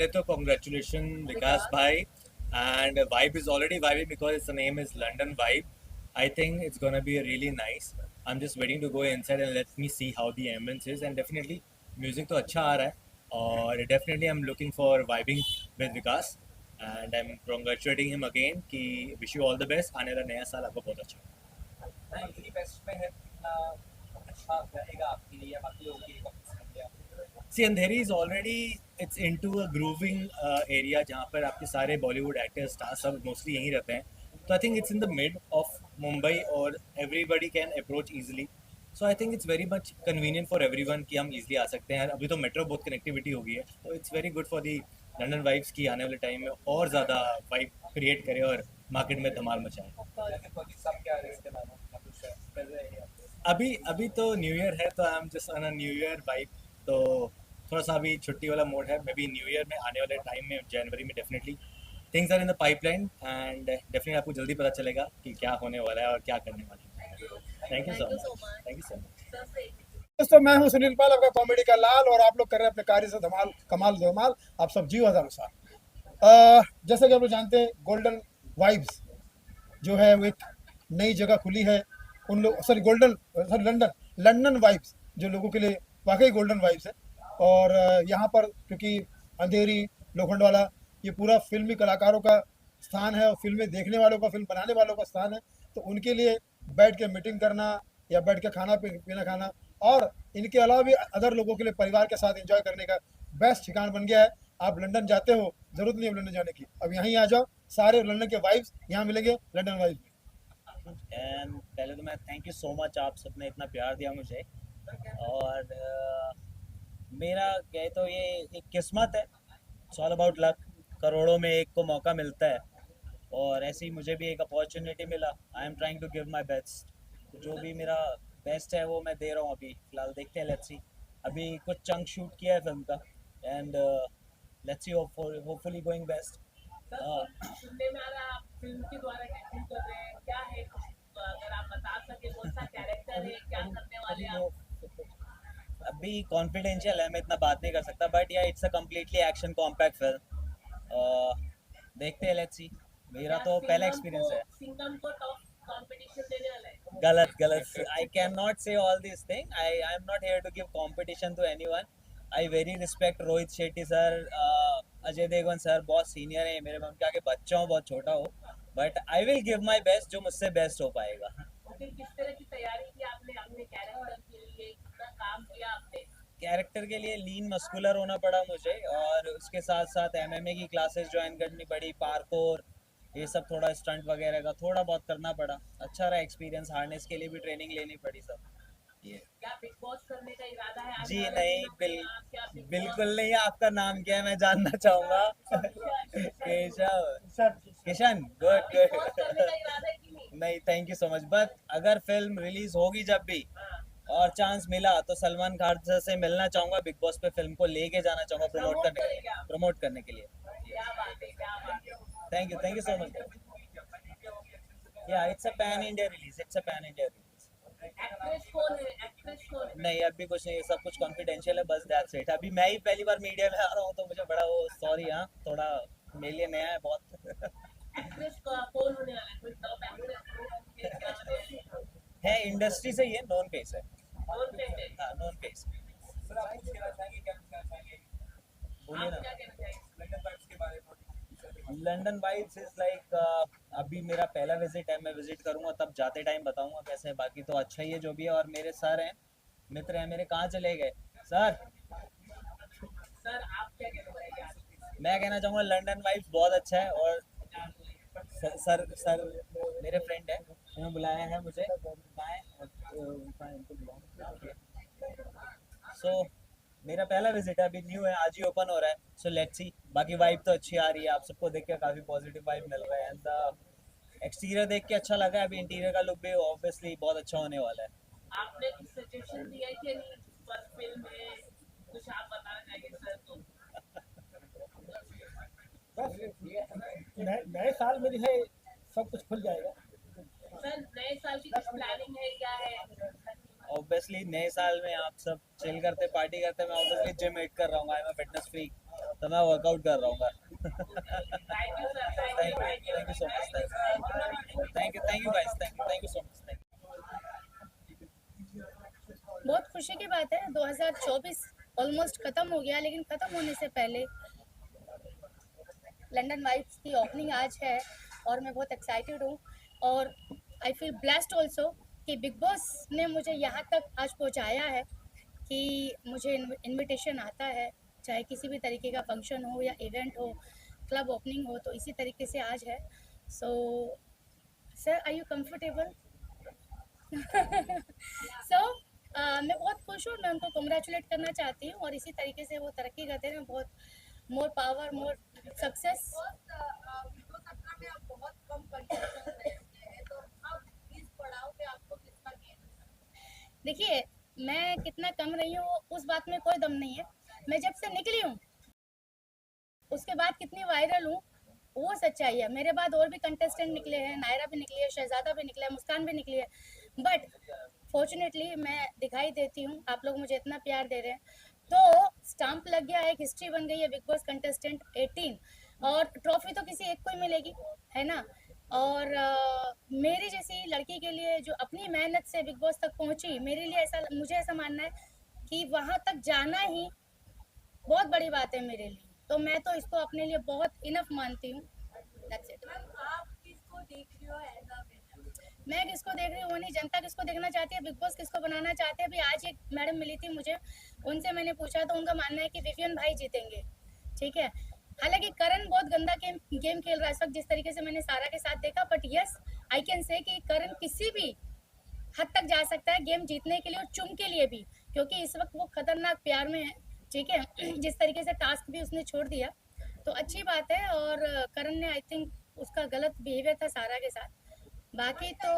पहले तो congratulations विकास भाई, and vibe is already vibing because its name is London Vibe. I think it's gonna be really nice. I'm just waiting to go inside and let me see how the ambience is, and definitely music तो अच्छा आ रहा है और definitely I'm looking for vibing with Vikas, and I'm congratulating him again कि wish you all the best. आने वाला नया साल आपको बहुत अच्छा see Andheri is already it's into a grooving area जहाँ पर आपके सारे बॉलीवुड एक्टर्स स्टार सब मोस्टली यहीं रहते हैं. तो I think it's in the mid of Mumbai और everybody can approach easily. So I think it's very much convenient for everyone कि हम ईजिली आ सकते हैं. अभी तो मेट्रो बहुत कनेक्टिविटी हो गई है, तो it's very good for the London vibes की आने वाले टाइम में और ज़्यादा वाइब क्रिएट करे और मार्केट में धमाल मचाए. अभी अभी तो न्यू ईयर है, तो I am just on a new year vibe. तो थोड़ा सा अभी छुट्टी वाला मोड है. मे बी न्यू ईयर में आने वाले टाइम में जनवरी में definitely things are in the pipeline, and definitely आपको जल्दी पता चलेगा कि क्या होने वाला है और क्या करने वाला है. Thank you so much. Thank you so much. दोस्तों, मैं हूं सुनील पाल, आपका कॉमेडी का लाल, और आप लोग कर रहे हैं अपने कार्य से धमाल कमाल धमाल. आप सब जियो हजारों साल. जैसे कि आप लोग जानते हैं, गोल्डन वाइब्स जो है वो एक नई जगह खुली है. उन लोग sorry golden sorry London London vibes जो लोगों के लिए वाकई गोल्डन वाइब्स है. और यहाँ पर क्योंकि अंधेरी, लोखंडवाला, ये पूरा फिल्मी कलाकारों का स्थान है और फिल्में देखने वालों का, फिल्म बनाने वालों का स्थान है. तो उनके लिए बैठ के मीटिंग करना या बैठ के खाना पीना खाना, और इनके अलावा भी अदर लोगों के लिए परिवार के साथ एंजॉय करने का बेस्ट ठिकाना बन गया है. आप लंदन जाते हो, जरूरत नहीं है लंदन जाने की, अब यहीं आ जाओ. सारे लंदन के वाइब्स यहाँ मिलेंगे लंदन वाइब्स में. एंड पहले तो मैं थैंक यू सो मच, आप सबने इतना प्यार दिया मुझे. और मेरा कहे तो ये एक किस्मत है. It's all about luck. करोड़ों में एक को मौका मिलता है, और ऐसे ही मुझे भी एक अपॉर्चुनिटी मिला. I am trying to give my best. जो भी मेरा बेस्ट है वो मैं दे रहा हूँ. अभी फिलहाल देखते हैं, लेट्स सी. अभी कुछ चंक शूट किया है फिल्म का, and let's see, hopefully going best. सुनने में आ रहा है आप फिल्म के द्वारा एक्टिंग कर रहे हैं, क्या है कुछ अगर आप बता सके, कौन सा कैरेक्टर है, क्या करने वाले हैं आप? अभी कॉन्फिडेंशियल है, मैं इतना बात नहीं कर सकता, बट या it's a completely action compact film. देखते हैं, लेट्स सी. मेरा तो पहला एक्सपीरियंस है. सिंघम को टॉप कंपटीशन देने वाला है? गलत गलत. I can not say all this thing. I am not here to give competition to anyone. I very respect Rohit Shetty sir, Ajay Devgan sir. बहुत सीनियर है मेरे. मैं उनके आगे बच्चा हूँ, बहुत छोटा हूँ, but I will give my best, जो मुझसे बेस्ट हो पाएगा. फिर किस तरह की तैयारी की आपने अपने कैरेक्टर के लिए, कितना काम किया आपने? कैरेक्टर के लिए लीन मस्कुलर होना पड़ा मुझे, और उसके साथ साथ एमएमए की क्लासेस ज्वाइन करनी पड़ी, पार्कोर, ये सब थोड़ा स्टंट वगैरह का थोड़ा बहुत करना पड़ा. अच्छा रहा एक्सपीरियंस. हार्नेस के लिए भी ट्रेनिंग लेनी पड़ी सब. ये क्या बिग बॉस करने का इरादा है आने जी वाले नहीं, दिनों में? क्या Big Boss- बिल्कुल नहीं. आपका नाम क्या है, मैं जानना चाहूंगा? Keshav, Kishan. Good Big Boss करने गुड. का इरादा है कि नहीं? नहीं, thank you so much. But अगर फिल्म रिलीज होगी जब भी, और चांस मिला, तो सलमान खान सर से मिलना चाहूंगा. बिग बॉस पे फिल्म को लेके जाना चाहूंगा, प्रमोट करने के लिए. क्या बात है, क्या बात है. Thank you so much. Yeah it's a pan India release. It's a pan India release. Actress कौन है, एक्ट्रेस कौन है? नहीं, अभी कुछ नहीं, सब कुछ कॉन्फिडेंशियल है, बस दैट्स इट. अभी मैं ही पहली बार मीडिया में आ रहा हूँ, तो मुझे बड़ा वो सॉरी. हाँ, थोड़ा मेरे लिए नया है बहुत. एक्ट्रेस कौन होने वाला है? कोई टॉप एक्ट्रेस है, इंडस्ट्री से ही है, नॉन फेस है. कौन है? हाँ, नॉन फेस. बोलिए आप ना. क्या कहना चाहेंगे? लंदन वाइब्स इज लाइक, अभी मेरा पहला विजिट है. मैं विजिट करूंगा तब जाते टाइम बताऊंगा कैसे है. बाकी तो अच्छा ही है जो भी है. और मेरे सर हैं, मित्र हैं मेरे. कहाँ चले गए सर? सर आप क्या कहना चाहेंगे? मैं कहना चाहूँगा लंदन वाइब्स बहुत अच्छा है. और सर मेरे फ्रेंड है, उन्होंने बुलाया है मुझे. सो मेरा पहला विजिट है, अभी न्यू है, आज ही ओपन हो रहा है. So let's see. बाकी वाइब तो अच्छी आ रही है. आप सबको देख के काफ़ी पॉजिटिव वाइब मिल रहा है. एंड एक्सटीरियर देख के अच्छा लगा है. अभी इंटीरियर का लुक भी ऑब्वियसली बहुत अच्छा होने वाला है. आपने कुछ सजेशन दिया है कि नहीं? फर्स्ट फिल्म है, कुछ आप बताना चाहेंगे सर? तो बस नए साल में जो है सब कुछ खुल जाएगा. सर नए साल की कुछ प्लानिंग है, क्या है? ऑब्वियसली नए साल में आप सब चिल करते, पार्टी करते. मैं ऑब्वियसली जिम हिट कर रहा हूँ. I am a fitness freak. तो मैं वर्कआउट कर रहा हूँ। Thank you sir, thank you so much, thank you guys, thank you so much. बहुत खुशी की बात है 2024 ऑलमोस्ट खत्म हो गया, लेकिन खत्म होने से पहले लंदन वाइब्स की ओपनिंग आज है और मैं बहुत एक्साइटेड हूँ और आई फील ब्लेस्ड ऑल्सो कि बिग बॉस ने मुझे यहाँ तक आज पहुँचाया है कि मुझे इनविटेशन आता है, चाहे किसी भी तरीके का फंक्शन हो या इवेंट हो, क्लब ओपनिंग हो, तो इसी तरीके से आज है। So sir, are you comfortable? So मैं बहुत खुश हूँ, मैं उनको कंग्रेचुलेट करना चाहती हूँ और इसी तरीके से वो तरक्की करते हैं। बहुत मोर पावर, मोर सक्सेस। देखिए, मैं कितना कम रही हूँ उस बात में कोई दम नहीं है। मैं जब से निकली हूँ उसके बाद कितनी वायरल हूँ वो सच्चाई है। मेरे बाद और भी कंटेस्टेंट निकले हैं, नायरा भी निकली है, शहजादा भी निकला है, मुस्कान भी निकली है, बट फॉर्चुनेटली मैं दिखाई देती हूँ। आप लोग मुझे इतना प्यार दे रहे हैं तो स्टाम्प लग गया है, एक हिस्ट्री बन गई है बिग बॉस कंटेस्टेंट 18 और ट्रॉफी तो किसी एक को ही मिलेगी, है ना। और मेरी जैसी लड़की के लिए जो अपनी मेहनत से बिग बॉस तक पहुंची, मेरे लिए ऐसा, मुझे ऐसा मानना है कि वहां तक जाना ही बहुत बड़ी बात है मेरे लिए। तो मैं तो इसको अपने लिए बहुत इनफ मानती हूँ। That's it. मैं किसको देख रही हूँ वो नहीं, जनता किसको देखना चाहती है, बिग बॉस किसको बनाना चाहते हैं। अभी आज एक मैडम मिली थी मुझे, उनसे मैंने पूछा तो उनका मानना है कि विवियन भाई जीतेंगे, ठीक है। हालांकि करण बहुत गंदा गेम खेल रहा है इस वक्त, जिस तरीके से मैंने सारा के साथ देखा, but yes I can say कि करण किसी भी हद तक जा सकता है गेम जीतने के लिए और चुम के लिए भी, क्योंकि इस वक्त वो खतरनाक प्यार में है, ठीक है। जिस तरीके से टास्क भी उसने छोड़ दिया तो अच्छी बात है। और करण ने आई थिंक उसका गलत बिहेवियर था सारा के साथ, बाकी तो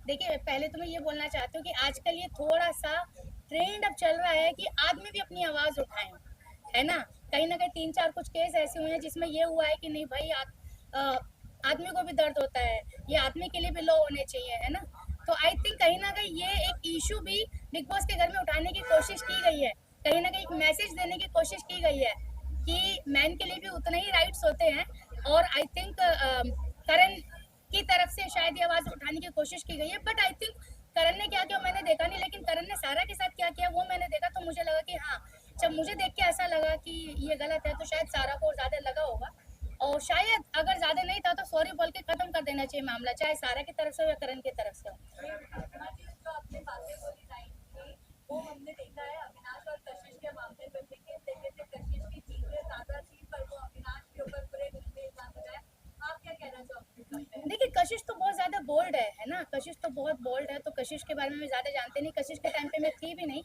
देखिए, पहले तो मैं ये बोलना चाहती हूँ कि आजकल ये थोड़ा सा ट्रेंड अब चल रहा है कि आदमी भी अपनी आवाज़ उठाएं, है ना। कहीं ना कहीं 3-4 कुछ केस ऐसे हुए हैं जिसमें ये हुआ है कि नहीं भाई, आदमी को भी दर्द होता है, ये आदमी के लिए भी लो होने चाहिए, है ना। तो आई थिंक कहीं ना कहीं ये एक इशू भी बिग बॉस के घर में उठाने की कोशिश की गई है, कहीं ना कहीं एक मैसेज देने की कोशिश की गई है कि मैन के लिए भी उतने ही राइट्स होते हैं। और आई थिंक करण की तरफ से शायद ये आवाज उठाने की कोशिश की गई है, बट आई थिंक करण ने क्या किया मैंने देखा नहीं, लेकिन करण ने सारा के साथ क्या किया वो मैंने देखा। तो मुझे लगा कि हाँ, जब मुझे देख के ऐसा लगा कि ये गलत है तो शायद सारा को ज्यादा लगा होगा, और शायद अगर ज्यादा नहीं था तो सॉरी बोल के खत्म कर देना चाहिए मामला, चाहे सारा की तरफ से हो या करण की तरफ से हो। देखिए, कशिश तो बहुत ज्यादा बोल्ड है ना, कशिश तो बहुत बोल्ड है, तो कशिश के बारे में ज्यादा जानते नहीं, कशिश के टाइम पे मैं थी भी नहीं,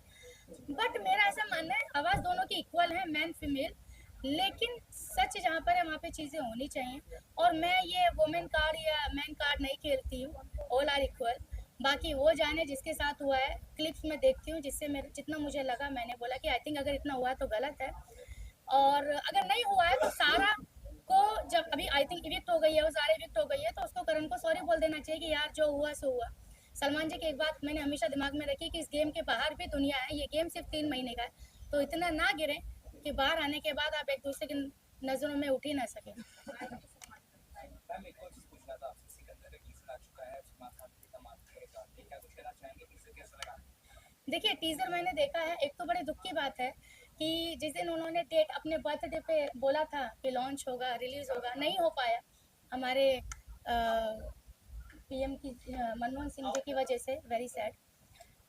बट मेरा ऐसा मानना है आवाज दोनों की इक्वल है, मैन फीमेल, लेकिन सच जहाँ पर है वहाँ पे चीजें होनी चाहिए। और मैं ये वुमेन कार्ड या मैन कार्ड नहीं खेलती हूँ, ऑल आर इक्वल। बाकी वो जाने जिसके साथ हुआ है, क्लिप्स में देखती हूँ, जिससे मेरे जितना मुझे लगा मैंने बोला कि आई थिंक अगर इतना हुआ है तो गलत है, और अगर नहीं हुआ है तो सारा को, जब अभी आई थिंक इविक्ट हो गई है, वो सारे इविक्ट हो गई है, तो उसको करण को सॉरी बोल देना चाहिए कि यार जो हुआ सो हुआ। सलमान जी की एक बात मैंने हमेशा दिमाग में रखी कि इस गेम के बाहर भी दुनिया है, ये गेम सिर्फ 3 महीने का है, तो इतना ना गिरे कि बाहर आने के बाद आप एक दूसरे की नजरों में उठ ही ना सके। देखिए, टीजर मैंने देखा है, एक तो बड़े दुख की बात है कि जिस दिन उन्होंने डेट अपने बर्थडे पे बोला था कि लॉन्च होगा, रिलीज होगा, नहीं हो पाया हमारे पीएम की मनमोहन सिंह जी की वजह से, वेरी सैड।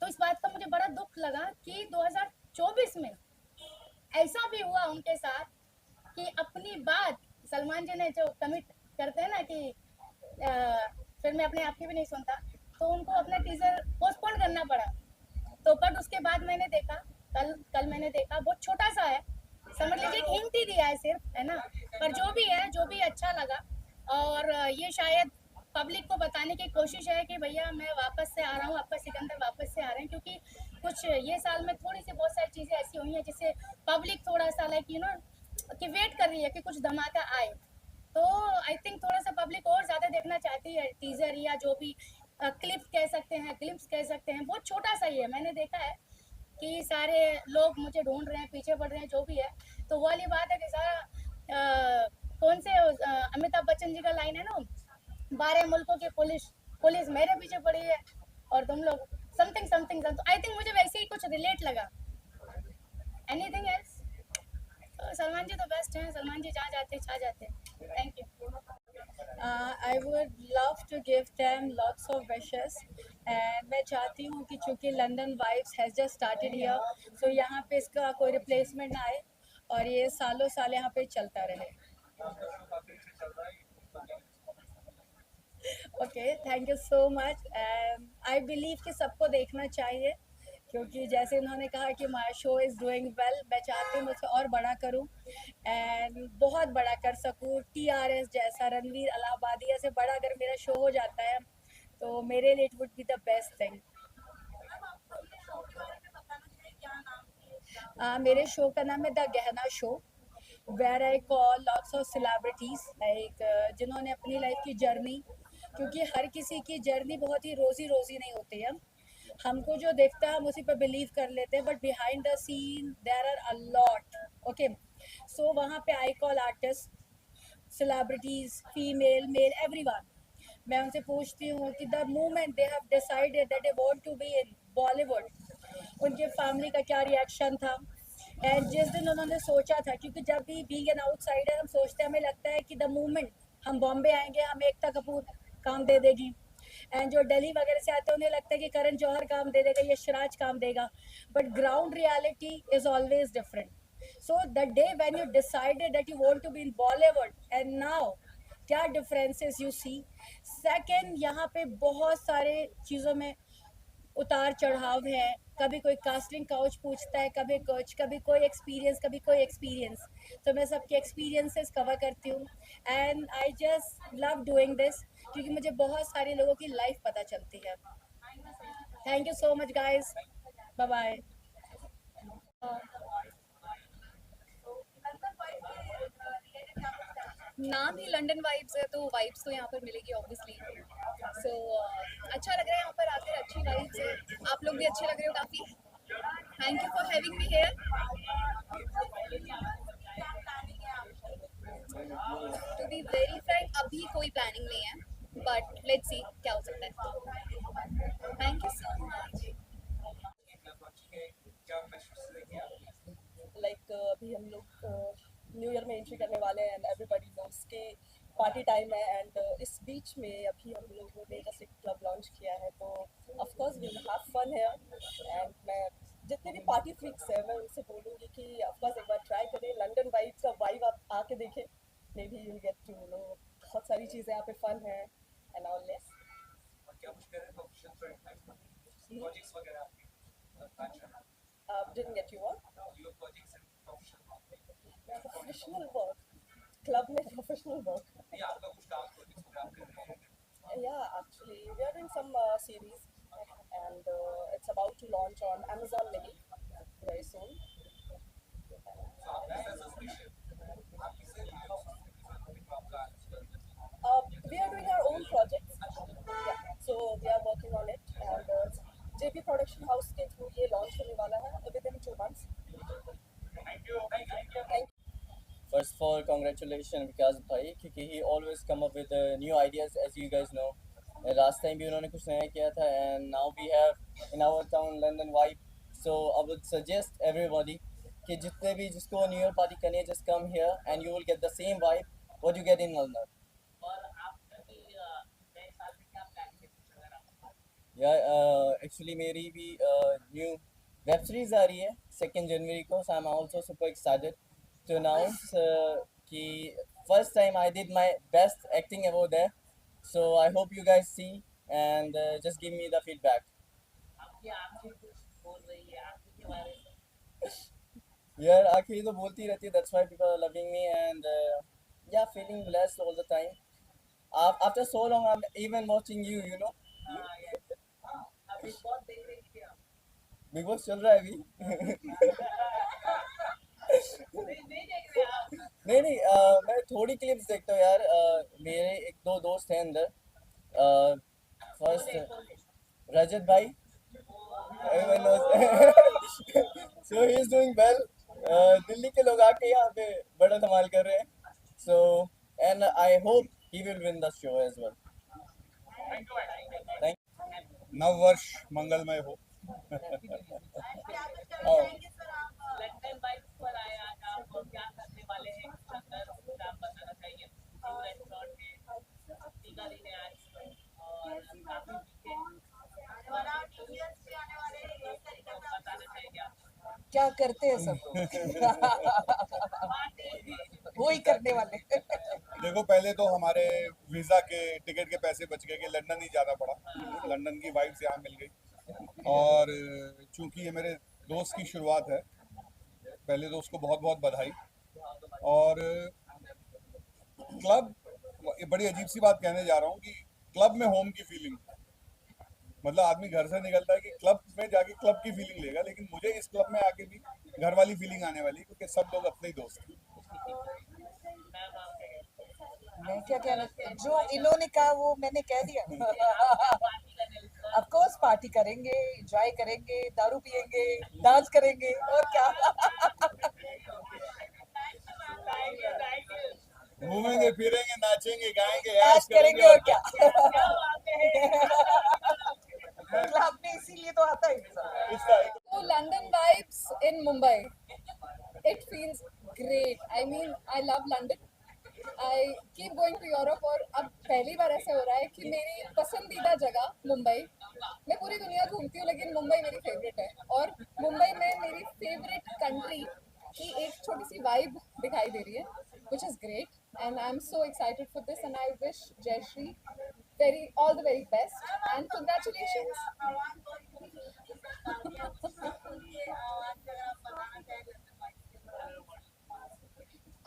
तो इस बात का मुझे बड़ा दुख लगा कि 2024 में ऐसा भी हुआ उनके साथ कि अपनी बात सलमान जी ने जो कमिट करते हैं ना कि फिर मैं अपने आप की भी नहीं सुनता, तो उनको अपना टीजर पोस्टपोन करना पड़ा। तो बट उसके बाद मैंने देखा, कल मैंने देखा, बहुत छोटा सा है, समझ लीजिए एक हिंट ही दिया है सिर्फ, है ना, पर जो भी है, जो भी अच्छा लगा। और ये शायद पब्लिक को बताने की कोशिश है कि भैया मैं वापस से आ रहा हूँ, आपका सिकंदर वापस से आ रहे हैं, क्योंकि कुछ ये साल में थोड़ी सी बहुत सारी चीज़ें ऐसी हुई हैं जिससे पब्लिक थोड़ा सा लाइक कि वेट कर रही है कि कुछ धमाका आए। तो आई थिंक थोड़ा सा पब्लिक और ज़्यादा देखना चाहती है टीजर या जो भी क्लिप कह सकते हैं, ग्लिम्स कह सकते हैं, बहुत छोटा सा ही है। मैंने देखा है कि सारे लोग मुझे ढूंढ रहे हैं, पीछे पड़ रहे हैं, जो भी है। तो वो वाली बात है कि सारा कौन से अमिताभ बच्चन जी का लाइन है ना, 12 मुल्कों की पुलिस पुलिस मेरे पीछे पड़ी है और तुम लोग something something something. I think मुझे वैसे ही कुछ रिलेट लगा। Anything else? सलमान जी तो बेस्ट हैं, सलमान जी जहाँ जाते छा जाते हैं। Thank you. I would love to give them lots of wishes and मैं चाहती हूँ कि चूँकि London vibes has just started here, so यहाँ पे इसका कोई रिप्लेसमेंट ना आए और ये सालों साल यहाँ पे चलता रहे। Okay, thank you so much and I believe कि सबको देखना चाहिए, क्योंकि जैसे उन्होंने कहा कि माई शो इज़ डूइंग वेल, मैं चाहती हूँ उसे और बड़ा करूँ एंड बहुत बड़ा कर सकूँ। TRS जैसा, रणवीर अलाहाबादिया से बड़ा अगर मेरा शो हो जाता है तो मेरे लिए it would be the best thing. मेरे शो का नाम है the Gehna show, where I call lots of celebrities like जिन्होंने अपनी लाइफ की जर्नी, क्योंकि हर किसी की जर्नी बहुत ही रोज़ी रोज़ी नहीं होती है। हमको जो देखता है हम उसी पर बिलीव कर लेते हैं, but behind the scene there are a lot. Okay, so वहाँ पे I call artist, celebrities, female, male, everyone. मैं उनसे पूछती हूँ कि the moment they have decided that they want to be in Bollywood, उनके फैमिली का क्या रिएक्शन था। एंड जिस दिन उन्होंने सोचा था, क्योंकि जब भी बीइंग एन आउटसाइडर हम सोचते हैं, हमें लगता है कि द मोमेंट हम बॉम्बे आएंगे हमें एकता कपूर काम दे देगी, एंड जो दिल्ली वगैरह से आते हैं उन्हें लगता है कि करण जौहर काम दे देगा, यशराज काम देगा, but ground reality is always different. So the day when you decided that you want to be in Bollywood and now क्या डिफरेंसेस यू सी। सेकंड, यहाँ पे बहुत सारे चीज़ों में उतार चढ़ाव है, कभी कोई कास्टिंग काउच पूछता है, कभी कुछ, कभी कोई एक्सपीरियंस, कभी कोई एक्सपीरियंस। तो मैं सबके एक्सपीरियंसेस कवर करती हूँ and I just love doing this, क्योंकि मुझे बहुत सारे लोगों की लाइफ पता चलती है। Thank you so much guys, bye bye. नाम ही लंदन वाइब्स है तो वाइब्स तो यहाँ पर मिलेगी ऑब्वियसली। सो अच्छा लग रहा है यहाँ पर आकर, अच्छी वाइब्स है, आप लोग भी अच्छे लग रहे हो काफ़ी। Thank you for having me here. To be very frank अभी कोई प्लानिंग नहीं है, बट लेट्स सी क्या हो सकता है। Thank you so much. Like अभी हम लोग न्यू ईयर में एंट्री करने वाले हैं एंड एवरीबॉडी नोस के पार्टी टाइम है एंड इस बीच में अभी हम लोगों ने जस्ट एक क्लब लॉन्च किया है, तो of course we will have fun है। एंड मैं जितने भी पार्टी फ्रीक्स है मैं उनसे बोलूँगी कि ऑफ कोर्स एक बार ट्राई करें, लंदन वाइब्स का वाइब आप आके देखें, maybe you get to know बहुत सारी चीज़ें यहाँ पे फन है and all less. Didn't get you what? Professional work. Club में professional work. Yeah, actually, we are doing some series, and it's about to launch on Amazon Mini very soon. We are doing our own projects. Yeah, so we are working on it, and JP Production House के through ये launch होने वाला है within 2 months. Thank you. First of all, congratulations Vikas bhai, क्योंकि he always come up with new ideas, as you guys know. Last time भी उन्होंने कुछ नया किया था, and now we have in our town London vibe. So I would suggest everybody कि जितने भी जिसको New Year party करनी है, just come here and you will get the same vibe what you get in London. Yeah, actually मेरी भी new web series आ रही है 2 जनवरी को, so I'm also super excited to announce कि first time I did my best acting ever there, so I hope you guys see and just give me the feedback. यार आखिरी तो बोलती रहती है, that's why people are loving me and yeah, feeling blessed all the time. after so long I'm even watching you, you know. अभी बहुत देख रही थी आप बिग बॉस चल रहा है अभी. नहीं देख रहे आप नहीं नहीं, मैं थोड़ी क्लिप्स देखता हूँ यार. मेरे एक दो दोस्त हैं अंदर. फर्स्ट रजत भाई, everyone knows. So he is doing well. Delhi के लोग आके यहाँ पे बड़ा धमाल कर रहे हैं. So and I hope he will win the show as well. Thank नव वर्ष मंगलमय हो. oh, लंदन बाइक्स पर आए आज आप और क्या करने वाले हैं अगर कुछ आप बताना चाहिए न्यू रेस्टोरेंट में टीका देने आज और काफी बताना चाहिए आप क्या करते हैं सब लोग वो ही करने वाले. देखो, पहले तो हमारे वीज़ा के टिकट के पैसे बच गए कि लंदन ही जाना पड़ा. लंदन की वाइब्स यहाँ मिल गई. और चूंकि ये मेरे दोस्त की शुरुआत है, पहले तो उसको बहुत बहुत बधाई. और क्लब, ये बड़ी अजीब सी बात कहने जा रहा हूँ कि क्लब में होम की फीलिंग, मतलब आदमी घर से निकलता है कि क्लब में जाके क्लब की फीलिंग लेगा, लेकिन मुझे इस क्लब में आके भी घर वाली फीलिंग आने वाली, क्योंकि सब लोग अपने ही दोस्त हैं. मैं क्या कहना, जो इन्होंने कहा वो मैंने कह दिया. ऑफ कोर्स पार्टी करेंगे, एंजॉय करेंगे, दारू पिएंगे, डांस करेंगे और क्या. घूमेंगे फिरेंगे, नाचेंगे गाएंगे, ऐश ऐश करेंगे और क्या. क्लब में इसीलिए तो आता है इंसान. So London vibes in Mumbai. It feels great. I mean, I love London. I keep going to Europe और अब पहली बार ऐसा हो रहा है कि मेरी पसंदीदा जगह मुंबई. मैं पूरी दुनिया घूमती हूँ लेकिन मुंबई मेरी फेवरेट है और मुंबई में मेरी फेवरेट कंट्री की एक छोटी सी वाइब दिखाई दे रही है, which is great and I'm so excited for this and I wish Jayashree all the very best and congratulations.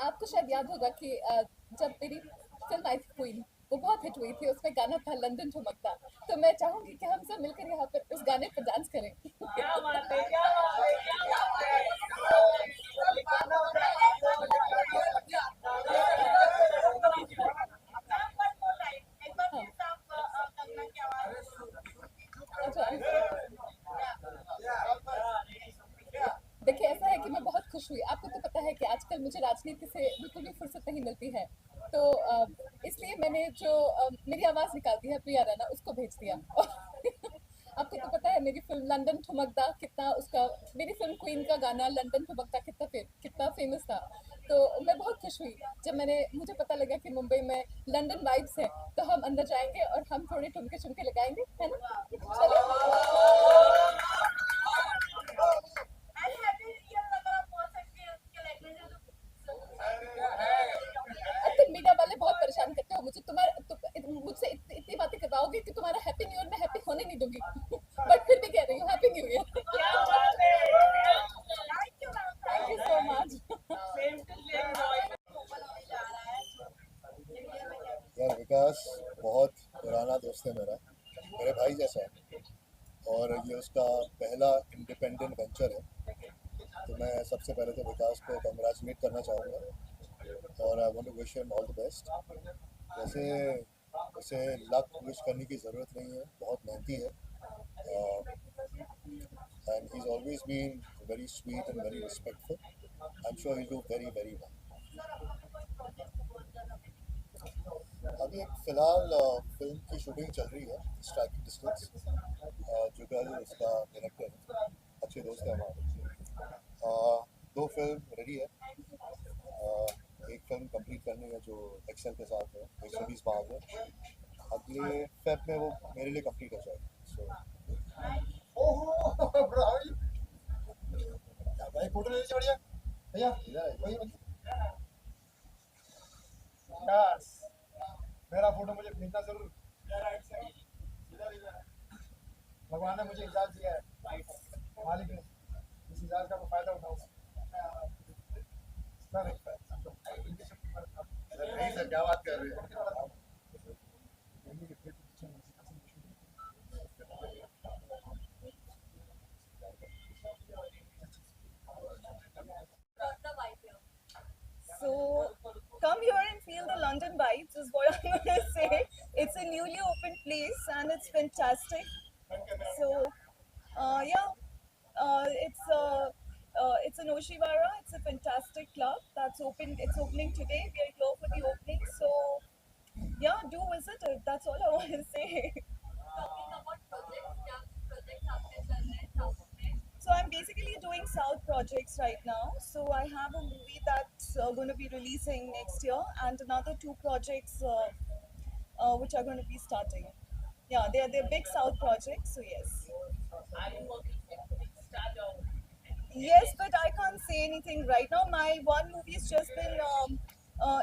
आपको शायद याद होगा कि जब मेरी फिल्म आई थी क्वीन, वो बहुत हिट हुई थी, उसमें गाना था लंदन ठुमकता. तो मैं चाहूंगी कि हम सब मिलकर यहाँ पर उस गाने पर डांस करें. क्या बात है क्या बात है क्या बात है अच्छा. देखिए ऐसा है कि मैं बहुत खुश हुई. आपको तो पता है कि आजकल मुझे राजनीति से बिल्कुल भी फुर्सत नहीं मिलती है, तो इसलिए मैंने जो मेरी आवाज़ निकालती है प्रिया रैना, उसको भेज दिया. आपको तो पता है मेरी फिल्म लंदन ठुमकदा कितना, उसका मेरी फिल्म क्वीन का गाना लंदन ठुमकदा कितना फेमस था. तो मैं बहुत खुश हुई जब मुझे पता लगा कि मुंबई में लंदन वाइब्स है. तो हम अंदर जाएंगे और हम थोड़े ठुमके लगाएंगे, है ना. तो मीडिया वाले बहुत परेशान करते हो मुझसे इतनी बातें करवाओगे कि तुम्हारा हैप्पी न्यू ईयर में हैप्पी होने नहीं दूंगी. बट फिर भी कह रही हूँ happy new year. Thank you so much. यार विकास बहुत पुराना दोस्त है मेरा, मेरे भाई जैसा है, और ये उसका पहला इंडिपेंडेंट वेंचर है. तो मैं सबसे पहले तो विकास को कंग्रेचुलेट करना चाहूँगा और I want to wish him all the best. वैसे उसे लक विश करने की ज़रूरत नहीं है, बहुत मेहनती है and he is always been very sweet and very respectful. I am sure he do very very well. अभी एक फ़िलहाल फिल्म की शूटिंग चल रही है, स्ट्राइकिंग डिस्टेंस. जुगल उसका डायरेक्टर है, अच्छे दोस्त हैं हमारे. 2 फिल्म रेडी है. एक फिल्म कंप्लीट करनी है जो एक्सेल के साथ है, एक सीरीज भाग है. अगले फेब में वो मेरे लिए कंप्लीट हो जाएगी. सो भाई फोटो ले लीजिए बढ़िया भैया. वही बस मेरा फोटो मुझे भेजना जरूर. भगवान ने मुझे इजाज़त दिया है, मालिक ने, इस इजाज़त का मैं फायदा उठाऊँ. नहीं सर, क्या बात कर रहे हैं. newly opened place and it's fantastic. So, it's an Oshiwara. It's a fantastic club that's open. It's opening today. We are here for the opening. So, yeah, do visit it. That's all I want to say. So I'm basically doing South projects right now. So I have a movie that's going to be releasing next year, and another 2 projects which are going to be starting. Yeah, they're big South projects. So yes. Are you working with big star or Yes, but I can't say anything right now. My one movie's just been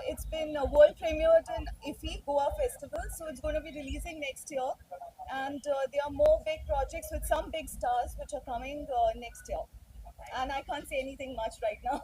it's been world premiered in IFFI Goa Festival, so it's going to be releasing next year. And there are more big projects with some big stars which are coming next year. And I can't say anything much right now.